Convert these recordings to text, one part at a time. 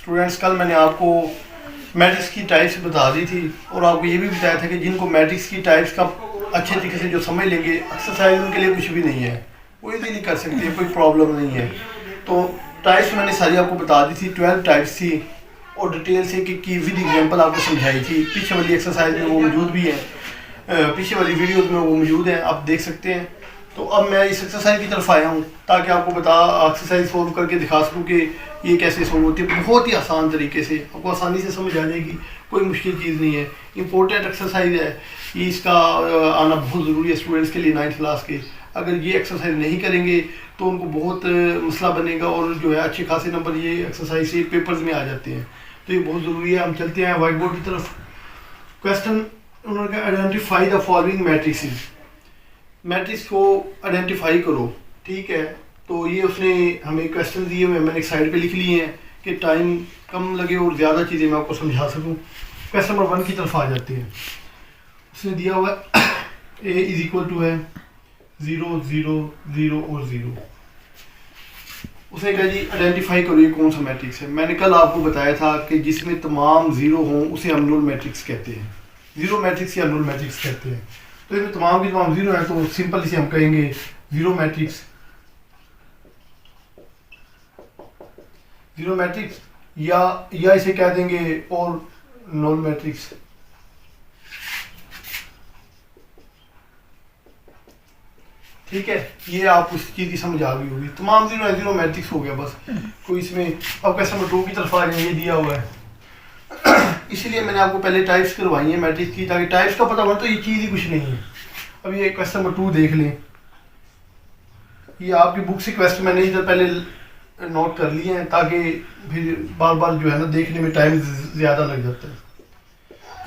Students, कल मैंने आपको मैट्रिक्स की टाइप्स बता दी थी और आपको ये भी बताया था कि जिनको मैट्रिक्स की टाइप्स का अच्छे तरीके से जो समझ लेंगे, एक्सरसाइज उनके लिए कुछ भी नहीं है, वो इजीली कर सकते हैं, कोई प्रॉब्लम नहीं है। तो टाइप्स मैंने सारी आपको बता दी थी, 12 टाइप्स थी और डिटेल से कि विद एग्जांपल आपको समझाई थी। पीछे वाली एक्सरसाइज में वो मौजूद भी है, पीछे वाली वीडियोज़ में वो मौजूद है, आप देख सकते हैं। तो अब मैं इस एक्सरसाइज की तरफ आया हूँ ताकि आपको एक्सरसाइज सोल्व करके दिखा सकूँ कि ये कैसे सोल्व होती है। बहुत ही आसान तरीके से आपको आसानी से समझ आ जाएगी, कोई मुश्किल चीज़ नहीं है। इंपॉर्टेंट एक्सरसाइज है, ये इसका आना बहुत ज़रूरी है स्टूडेंट्स के लिए 9th क्लास के। अगर ये एक्सरसाइज नहीं करेंगे तो उनको बहुत मसला बनेगा और जो है अच्छे खासे नंबर ये एक्सरसाइज से पेपर्स में आ जाते हैं। तो ये बहुत ज़रूरी है। हम चलते हैं वाइट बोर्ड की तरफ। क्वेश्चन उन्होंने कहा identify the following matrices. Matrix को आइडेंटिफाई करो, ठीक है। तो ये उसने हमें क्वेश्चन दिए हुए, मैंने एक साइड पे लिख लिए हैं कि टाइम कम लगे और ज़्यादा चीज़ें मैं आपको समझा सकूं। क्वेश्चन नंबर 1 की तरफ आ जाते हैं। उसने दिया हुआ ए इज इक्वल टू है 0 0 0 और 0। उसने कहा जी आइडेंटिफाई करो ये कौन सा मैट्रिक्स है। मैंने कल आपको बताया था कि जिसमें तमाम ज़ीरो हों उसे हम नल मैट्रिक्स कहते हैं, ज़ीरो मैट्रिक्स या नल मैट्रिक्स कहते हैं। तो इसमें तमाम की तमाम ज़ीरो है तो सिंपल इसे हम कहेंगे ज़ीरो मैट्रिक्स। ज़ीरो मैट्रिक्स या इसे कह देंगे और नल मैट्रिक्स। ठीक है, ये आप उस चीज़ की समझ आ गई होगी। तमाम ज़ीरो है, ज़ीरो मैट्रिक्स हो गया बस। कोई इसमें अब क्वेश्चन नंबर 2 की तरफ आ जाए, ये दिया हुआ है। इसीलिए मैंने आपको पहले टाइप्स करवाई है मैट्रिक्स की, ताकि टाइप्स का पता हो तो ये चीज़ ही कुछ नहीं है। अब ये क्वेश्चन नंबर 2 देख लें। ये आपकी बुक से क्वेश्चन मैंने इधर पहले नोट कर लिए हैं ताकि फिर बार बार जो है ना देखने में टाइम ज़्यादा लग जाता है।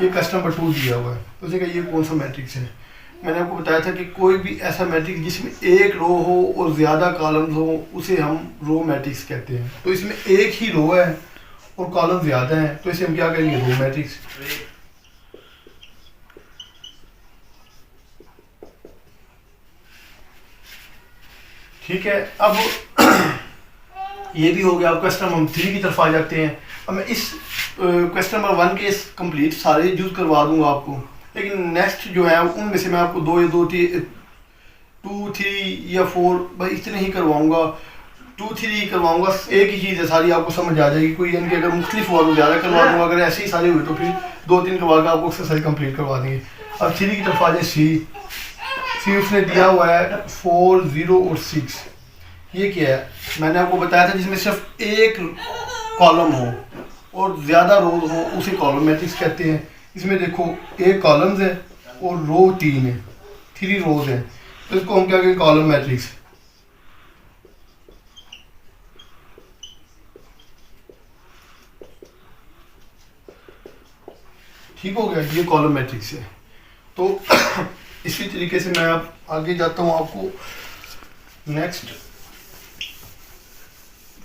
ये क्वेश्चन नंबर 2 दिया हुआ है, तो उसे कहा ये कौन सा मैट्रिक्स है। मैंने आपको बताया था कि कोई भी ऐसा मैट्रिक्स जिसमें एक रो हो और ज़्यादा कॉलम्स हो उसे हम रो मैट्रिक्स कहते हैं। तो इसमें एक ही रो है और कॉलम ज़्यादा है तो इसे हम क्या कहेंगे, रो मैट्रिक्स। ठीक है, अब ये भी हो गया। अब क्वेश्चन नंबर 3 की तरफ आ जाते हैं। अब मैं इस क्वेश्चन नंबर 1 के कंप्लीट सारे यूज करवा दूंगा आपको, लेकिन नेक्स्ट जो है उनमें से मैं आपको 2 या 2 3 या 4 भाई इतने ही करवाऊंगा। 2 3 करवाऊंगा, एक ही चीज़ है, सारी आपको समझ आ जाएगी। कोई यानी कि अगर मुख्तलिफ हुआ तो ज़्यादा करवा दूंगा, अगर ऐसे ही सारे हुए तो फिर 2 3 करवा के आपको एक्सरसाइज कंप्लीट करवा देंगे। अब 3 की तरफ आ जाए। सी उसने दिया हुआ है 4 0 और 6। ये क्या है, मैंने आपको बताया था जिसमें सिर्फ एक कॉलम हो और ज़्यादा रोज हो उसे कॉलम मैट्रिक्स कहते हैं। इसमें देखो एक कॉलम्स है और रो 3 है, 3 रोज है, तो इसको हम क्या कहेंगे, कॉलम मैट्रिक्स। ठीक हो गया, ये कॉलम मैट्रिक्स है। तो इसी तरीके से मैं अब आगे जाता हूँ, आपको नेक्स्ट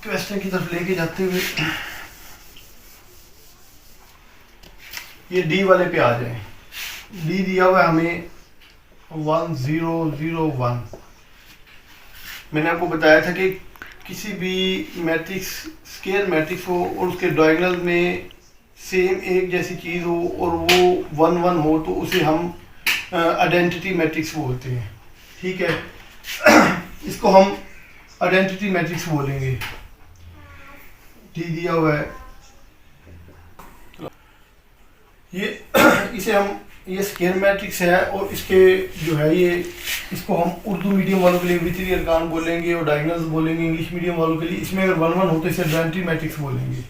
क्वेश्चन की तरफ लेके जाते हुए ये डी वाले पे आ जाए। डी दिया हुआ है हमें 1 0 0 1। मैंने आपको बताया था कि किसी भी मैट्रिक्स स्केयर मैट्रिक्स हो और उसके डायगोनल में सेम एक जैसी चीज़ हो और वो 1 1 हो तो उसे हम आइडेंटिटी मैट्रिक्स बोलते हैं। ठीक है, इसको हम आइडेंटिटी मैट्रिक्स बोलेंगे। डी दिया हुआ है ये इसे हम, ये स्केयर मैट्रिक्स है और इसके जो है ये, इसको हम उर्दू मीडियम वालों के लिए वितरी अरकान बोलेंगे और डायगोनल्स बोलेंगे। इंग्लिश मीडियम वालों के लिए इसमें अगर 1 1 हो तो इसे आइडेंटिटी मैट्रिक्स बोलेंगे।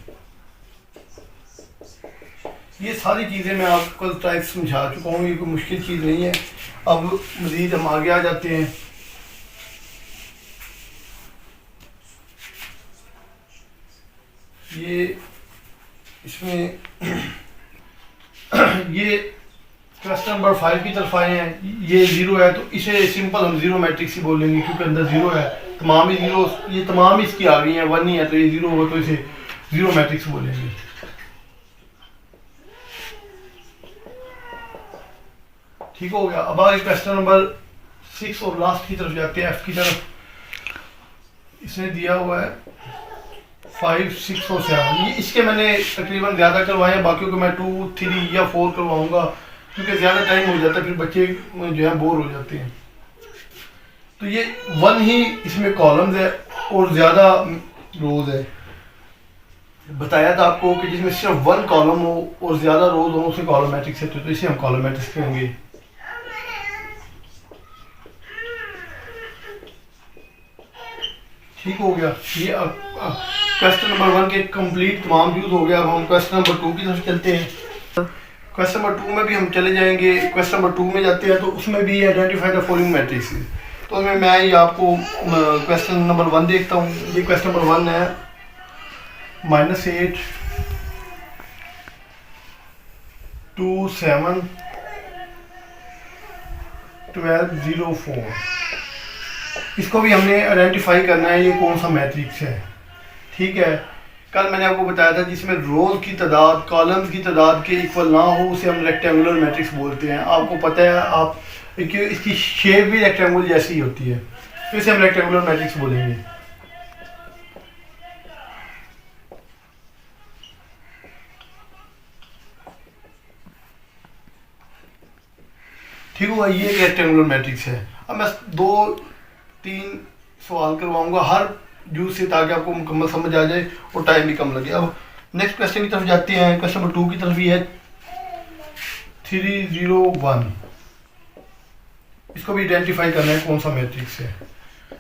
ये सारी चीज़ें मैं आपको कल टाइप समझा चुका हूँ, ये कोई मुश्किल चीज़ नहीं है। अब मज़ीद हम आगे आ जाते हैं। ये इसमें ये क्वेश्चन नंबर 5 की तरफ आए हैं। ये 0 है तो इसे सिंपल हम ज़ीरो मैट्रिक्स ही बोलेंगे क्योंकि अंदर 0 है, तमाम ही 0, ये तमाम इसकी आ गई हैं, 1 ही है तो ये 0 होगा तो इसे ज़ीरो मैट्रिक्स बोलेंगे। ठीक हो गया। अब आगे क्वेश्चन नंबर 6 और लास्ट की तरफ जाते हैं, एफ की तरफ। इसने दिया हुआ है 5, 6 और 7, ये इसके मैंने तकरीबन ज़्यादा करवाए हैं, बाकियों को मैं 2, 3 या 4 करवाऊँगा, क्योंकि ज़्यादा टाइम हो जाता है, फिर बच्चे जो है बोर हो जाते हैं। तो ये 1 ही इसमें कॉलम्स है और ज़्यादा रोज़ है। बताया था आपको कि जिसमें सिर्फ 1 कॉलम हो और ज़्यादा रोज़ हो उसे कॉलम मैट्रिक्स कहते हैं, तो इसे हम कॉलम मैट्रिक्स कहेंगे। ठीक हो गया, ये क्वेश्चन नंबर 1 के कंप्लीट तमाम व्यूज हो गया। अब हम क्वेश्चन नंबर 2 की तरफ चलते हैं। क्वेश्चन नंबर 2 में भी हम चले जाएंगे। क्वेश्चन नंबर 2 में जाते हैं तो उसमें भी आइडेंटिफाई द फॉलोइंग मैट्रिक्स, तो उसमें मैं ये आपको क्वेश्चन नंबर 1 देखता हूँ। ये क्वेश्चन नंबर 1 है -8 2 7 12 0 4। इसको भी हमने आइडेंटिफाई करना है ये कौन सा मैट्रिक्स है। ठीक है, कल मैंने आपको बताया था जिसमें रोज की तादाद कॉलम्स की तादाद के इक्वल ना हो उसे हम रेक्टेंगुलर मैट्रिक्स बोलते हैं। आपको पता है आप इसकी शेप भी रेक्टेंगुलर जैसी ही होती है, तो इसे हम रेक्टेंगुलर मैट्रिक्स बोलेंगे। ठीक हुआ, ये एक रेक्टेंगुलर मैट्रिक्स है। अब मैं 2-3 सवाल करवाऊंगा हर जूस से, ताकि आपको मुकम्मल समझ आ जाए और टाइम भी कम लगे। अब नेक्स्ट क्वेश्चन की तरफ जाते हैं। क्वेश्चन नंबर 2 की तरफ ही है 3 0 1। इसको भी आइडेंटिफाई करना है कौन सा मैट्रिक्स है।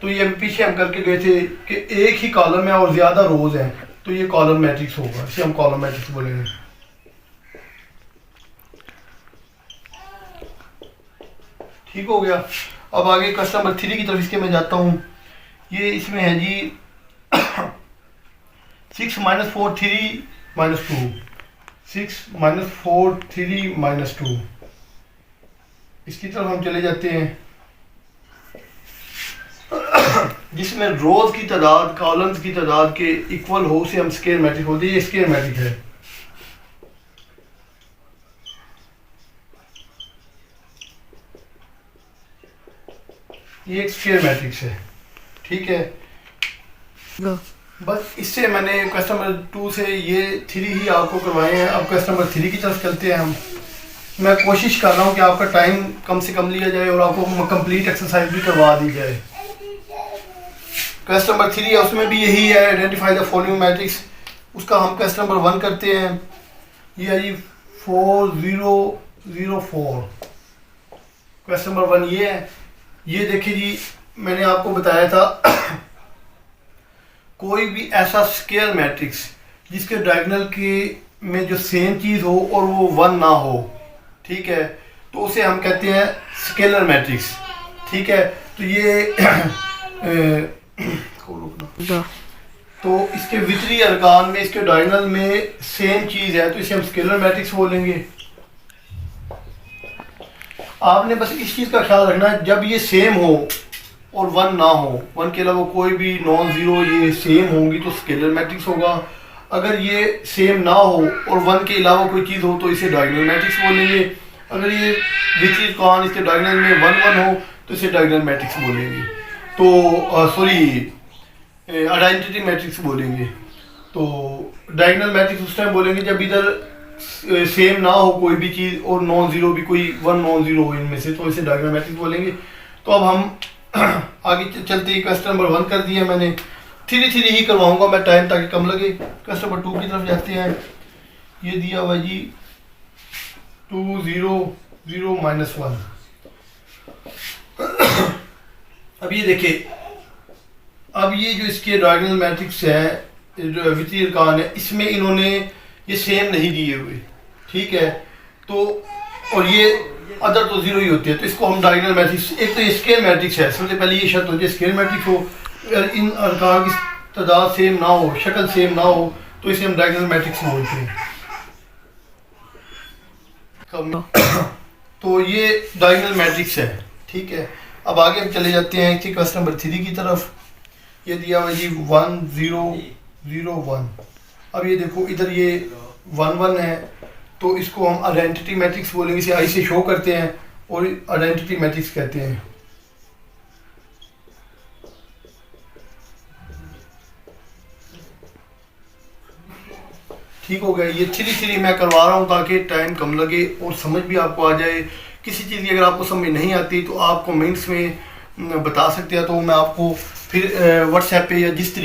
तो ये पीछे हम करके गए थे कि एक ही कॉलम है और ज़्यादा रोज है, तो ये कॉलम मैट्रिक्स होगा, इसे हम कॉलम मैट्रिक्स बोलेंगे। ठीक हो गया। अब आगे क्वेश्चन नंबर 3 की तरफ इसके मैं जाता हूँ। ये इसमें है जी 6 - 4 3 - 2, 6 - 4 3 - 2। इसकी तरफ हम चले जाते हैं जिसमें रोज की तादाद कॉलम्स की तादाद के इक्वल हो उसे हम स्क्वायर मैट्रिक्स बोलते हैं। ये स्क्वायर मैट्रिक्स है। ये एक स्क्वायर मैट्रिक्स है। ठीक है, बस इससे मैंने क्वेश्चन नंबर 2 से ये 3 ही आपको करवाए हैं। अब क्वेश्चन नंबर 3 की तरफ चलते हैं हम। मैं कोशिश कर रहा हूँ कि आपका टाइम कम से कम लिया जाए और आपको कंप्लीट एक्सरसाइज भी करवा दी जाए। क्वेश्चन नंबर 3 है, उसमें भी यही है आइडेंटिफाई द फॉलोइंग मैट्रिक्स। उसका हम क्वेश्चन नंबर 1 करते हैं। ये है जी 4 0 0 4। क्वेश्चन नंबर 1 ये है। ये देखिए जी, मैंने आपको बताया था कोई भी ऐसा स्क्वायर मैट्रिक्स जिसके डायगोनल के में जो सेम चीज़ हो और वो 1 ना हो, ठीक है, तो उसे हम कहते हैं स्केलर मैट्रिक्स। ठीक है, तो ये तो इसके वितरी अरकान में इसके डायगोनल में सेम चीज़ है, तो इसे हम स्केलर मैट्रिक्स बोलेंगे। आपने बस इस चीज़ का ख्याल रखना है, जब ये सेम हो और 1 ना हो, 1 के अलावा कोई भी नॉन ज़ीरो ये सेम होंगी तो स्केलर मैट्रिक्स होगा। अगर ये सेम ना हो और 1 के अलावा कोई चीज़ हो तो इसे डायगोनल मैट्रिक्स बोलेंगे। अगर ये वितरी अरकान इसके डायगोनल में 1 1 हो तो इसे डायगोनल मैट्रिक्स बोलेंगे। तो सॉरी आइडेंटिटी मैट्रिक्स बोलेंगे। तो डायगोनल मैट्रिक्स उस टाइम बोलेंगे जब इधर सेम ना हो कोई भी चीज़ और नॉन ज़ीरो भी कोई 1 नॉन ज़ीरो हो इनमें से, तो इसे डायगोनल मैट्रिक्स बोलेंगे। तो अब हम आगे चलते ही क्वेश्चन नंबर 1 कर दिया मैंने। 3 ही करवाऊंगा मैं, टाइम ताकि कम लगे। क्वेश्चन नंबर 2 की तरफ जाते हैं। ये दिया हुआ जी 2 0 0 -1। अब ये देखिए, अब ये जो इसके डायगोनल मैट्रिक्स है वितरी अरकान है, इसमें इन्होंने ये सेम नहीं दिए हुए। ठीक है, तो और ये अदर तो जीरो ही होती है, तो इसको हम डायगोनल मैट्रिक्स, एक तो ये स्क्वायर मैट्रिक्स है, सबसे पहले ये शर्त होती है स्क्वायर मैट्रिक्स हो, अगर इन अरकान की तादाद सेम ना हो, शक्ल सेम ना हो, तो इसे हम डायगोनल मैट्रिक्स बोलते हैं। तो ये डायगोनल मैट्रिक्स है। ठीक है, अब आगे हम चले जाते हैं कि क्वेश्चन नंबर 3 की तरफ। ये दिया हुआ जी 1 0 0 1। अब ये देखो इधर ये 1 1 है, तो इसको हम आइडेंटिटी मैट्रिक्स बोलेंगे। इसे आई से शो करते हैं और आइडेंटिटी मैट्रिक्स कहते हैं। ठीक हो गया। ये 3-3 मैं करवा रहा हूँ ताकि टाइम कम लगे और समझ भी आपको आ जाए। किसी चीज़ की अगर आपको समझ नहीं आती तो आप कमेंट्स में बता सकते हैं, तो मैं आपको फिर व्हाट्सएप पे या जिस तरीके